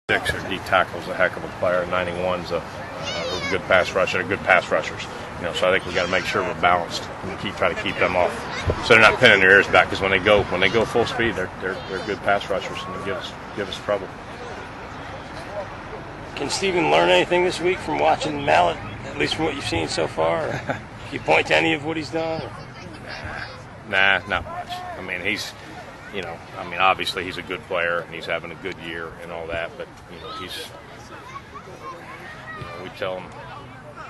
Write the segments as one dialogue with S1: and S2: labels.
S1: Six, or D tackle's a heck of a player. 91's a good pass rusher, good pass rushers. So I think we got to make sure we're balanced and try to keep them off, so they're not pinning their ears back. Because when they go full speed, they're good pass rushers and they give us trouble.
S2: Can Steven learn anything this week from watching Mallet, at least from what you've seen so far? Or can you point to any of what he's done? Or?
S1: Nah, not much. I mean, obviously he's a good player and he's having a good year and all that. But we tell him,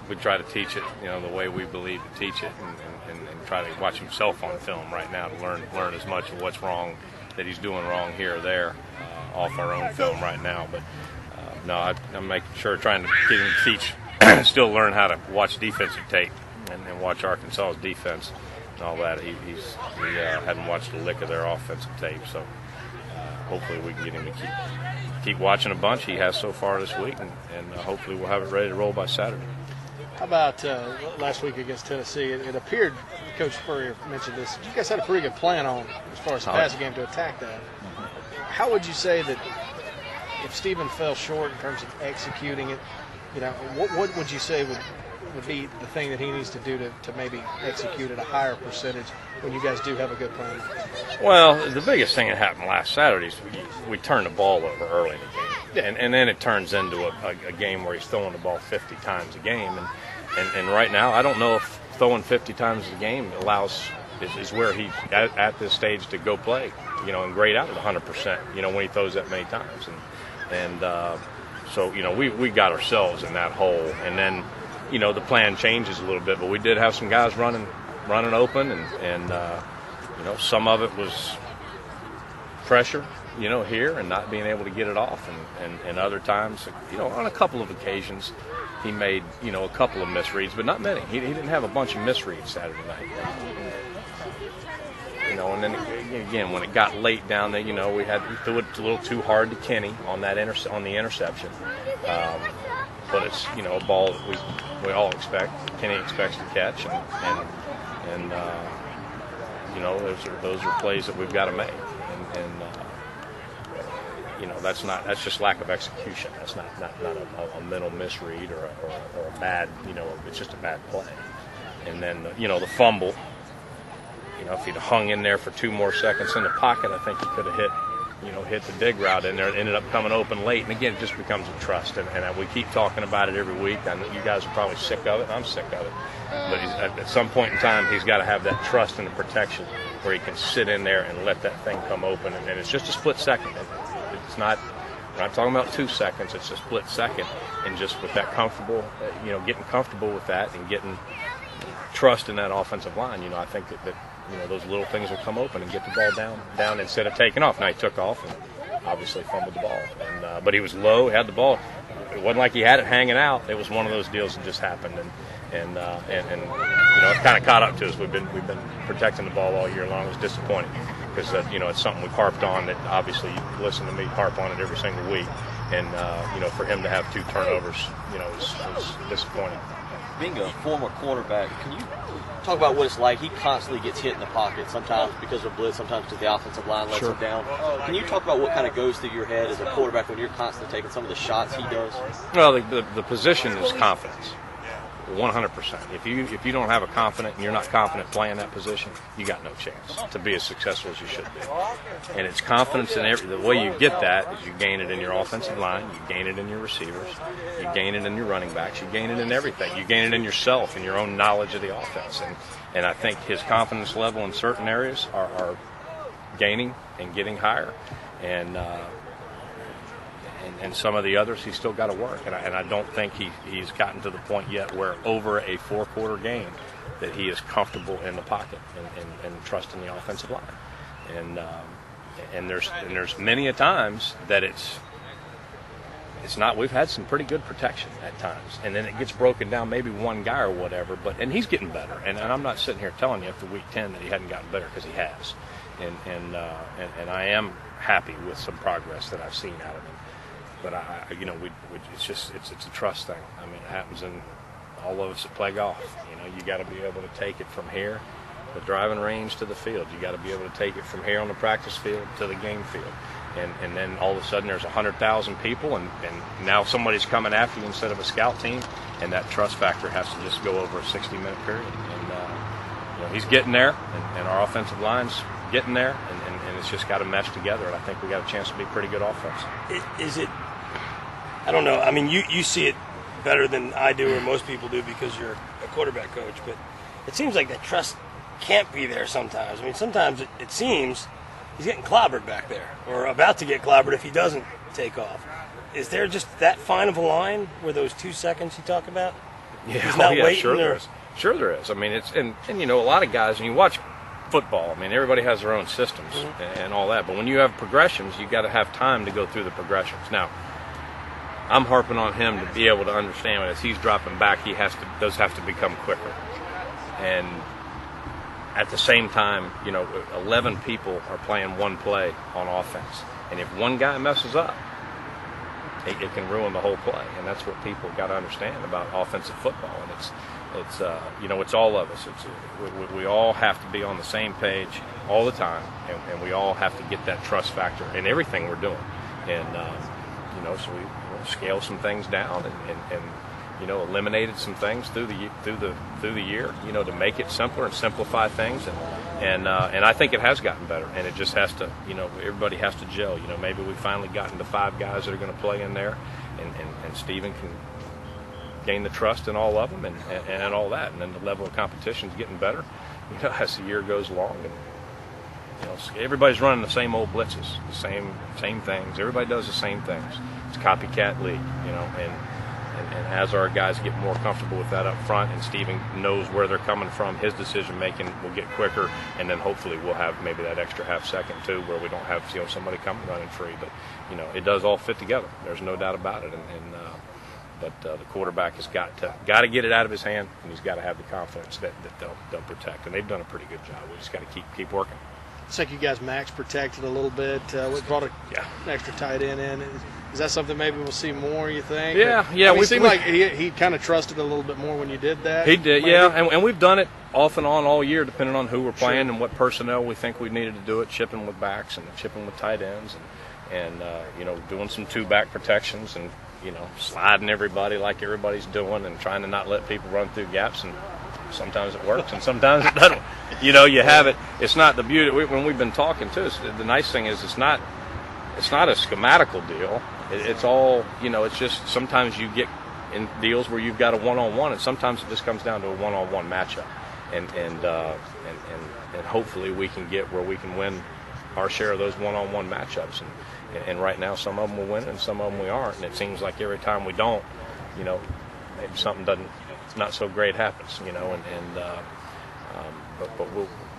S1: we try to teach it, the way we believe to teach it, and try to watch himself on film right now to learn as much of what's wrong that he's doing wrong here or there off our own film right now. But I'm making sure, trying to get him to teach, still learn how to watch defensive tape and watch Arkansas's defense and all that. He hadn't watched a lick of their offensive tape, so hopefully we can get him to keep watching a bunch. He has so far this week, and hopefully we'll have it ready to roll by Saturday.
S3: How about last week against Tennessee? It appeared, Coach Spurrier mentioned this, you guys had a pretty good plan on as far as the passing game to attack that. How would you say that if Steven fell short in terms of executing it, what would you say would be the thing that he needs to do to maybe execute at a higher percentage when you guys do have a good plan?
S1: Well, the biggest thing that happened last Saturday is we turned the ball over early in the game. And then it turns into a game where he's throwing the ball 50 times a game. And right now, I don't know if throwing 50 times a game is where he's at this stage to go play, and grade out at 100%, when he throws that many times. So we got ourselves in that hole. And then, the plan changes a little bit, but we did have some guys running open, and some of it was pressure, here and not being able to get it off, and other times, on a couple of occasions, he made, a couple of misreads, but not many. He didn't have a bunch of misreads Saturday night. And then again, when it got late down there, we threw it a little too hard to Kenny on that on the interception. But it's a ball that we all expect. Kenny expects to catch, and those are plays that we've got to make. That's just lack of execution. That's not a mental misread or a bad, it's just a bad play. And then the fumble. If he'd hung in there for 2 more seconds in the pocket, I think he could have hit the dig route in there. It ended up coming open late. And again, it just becomes a trust. And we keep talking about it every week. I know you guys are probably sick of it. I'm sick of it. But at some point in time, he's got to have that trust and the protection where he can sit in there and let that thing come open. And it's just a split second. It's not, we're not talking about 2 seconds. It's a split second. And just with that comfortable, getting comfortable with that and getting trust in that offensive line, I think that those little things will come open and get the ball down instead of taking off. Now he took off and obviously fumbled the ball, but he was low, had the ball. It wasn't like he had it hanging out. It was one of those deals that just happened, and it kind of caught up to us. We've been protecting the ball all year long. It was disappointing because it's something we've harped on. That obviously you listen to me harp on it every single week, and for him to have 2 turnovers, is disappointing.
S4: Being a former quarterback, can you talk about what it's like? He constantly gets hit in the pocket, sometimes because of blitz, sometimes because the offensive line lets him down. Can you talk about what kind of goes through your head as a quarterback when you're constantly taking some of the shots he does?
S1: Well, the position is confidence, 100%. If you don't have a confident and you're not confident playing that position, you got no chance to be as successful as you should be. And it's confidence in the way you get that is you gain it in your offensive line, you gain it in your receivers, you gain it in your running backs, you gain it in everything. You gain it in yourself and your own knowledge of the offense. And I think his confidence level in certain areas are gaining and getting higher. And some of the others he's still got to work. And I don't think he's gotten to the point yet where over a 4-quarter game that he is comfortable in the pocket and trusting the offensive line. And there's many a times that it's not. We've had some pretty good protection at times, and then it gets broken down, maybe one guy or whatever. And he's getting better. And I'm not sitting here telling you after week 10 that he hadn't gotten better, because he has. And I am happy with some progress that I've seen out of him. But it's a trust thing. I mean, it happens in all of us that play golf. You got to be able to take it from here, the driving range, to the field. You got to be able to take it from here on the practice field to the game field. and then all of a sudden there's 100,000 people, and now somebody's coming after you instead of a scout team, and that trust factor has to just go over a 60-minute period. And he's getting there, and our offensive line's getting there, and it's just got to mesh together, and I think we got a chance to be pretty good offense.
S2: Is it? I don't know. I mean, you see it better than I do or most people do because you're a quarterback coach, but it seems like that trust can't be there sometimes. I mean, sometimes it seems he's getting clobbered back there or about to get clobbered if he doesn't take off. Is there just that fine of a line where those 2 seconds you talk about?
S1: Yeah,
S2: he's not waiting
S1: sure there is. Sure there is. I mean, it's and a lot of guys, and you watch football, I mean, everybody has their own systems and all that, but when you have progressions, you got to have time to go through the progressions. Now, I'm harping on him to be able to understand that as he's dropping back, he does have to become quicker. And at the same time, 11 people are playing one play on offense. And if one guy messes up, it can ruin the whole play. And that's what people got to understand about offensive football. And it's all of us. We all have to be on the same page all the time, and we all have to get that trust factor in everything we're doing. And so we scale some things down and eliminated some things through the year, to make it simpler and simplify things, and I think it has gotten better, and it just has to, everybody has to gel. Maybe we finally gotten to 5 guys that are going to play in there, and Steven can gain the trust in all of them, and all that, and then the level of competition is getting better, as the year goes along, and everybody's running the same old blitzes, the same things. Everybody does the same things. It's a copycat league, and as our guys get more comfortable with that up front, and Steven knows where they're coming from, his decision making will get quicker, and then hopefully we'll have maybe that extra half second too, where we don't have somebody coming running free. But it does all fit together. There's no doubt about it. But the quarterback has got to get it out of his hand, and he's got to have the confidence that they'll protect, and they've done a pretty good job. We just got to keep working.
S3: It's like you guys max protected a little bit. We brought an extra tight end in. Is that something maybe we'll see more, you think?
S1: Yeah.
S3: It seemed like he kind of trusted a little bit more when you did that.
S1: He did, maybe? Yeah. And we've done it off and on all year, depending on who we're playing and what personnel we think we needed to do it, chipping with backs and chipping with tight ends and doing some 2-back protections and, sliding everybody like everybody's doing and trying to not let people run through gaps. And sometimes it works and sometimes it doesn't. You have it. It's not the beauty. When we've been talking too, the nice thing is it's not a schematical deal. It's all, it's just sometimes you get in deals where you've got a one-on-one, and sometimes it just comes down to a one-on-one matchup. And hopefully we can get where we can win our share of those one-on-one matchups. And right now some of them will win and some of them we aren't. And it seems like every time we don't, maybe something not so great happens, but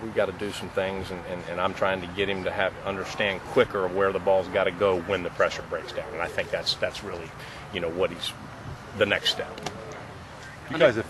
S1: we've got to do some things, and I'm trying to get him to understand quicker where the ball's got to go when the pressure breaks down, and I think that's really, what he's the next step.
S5: You guys have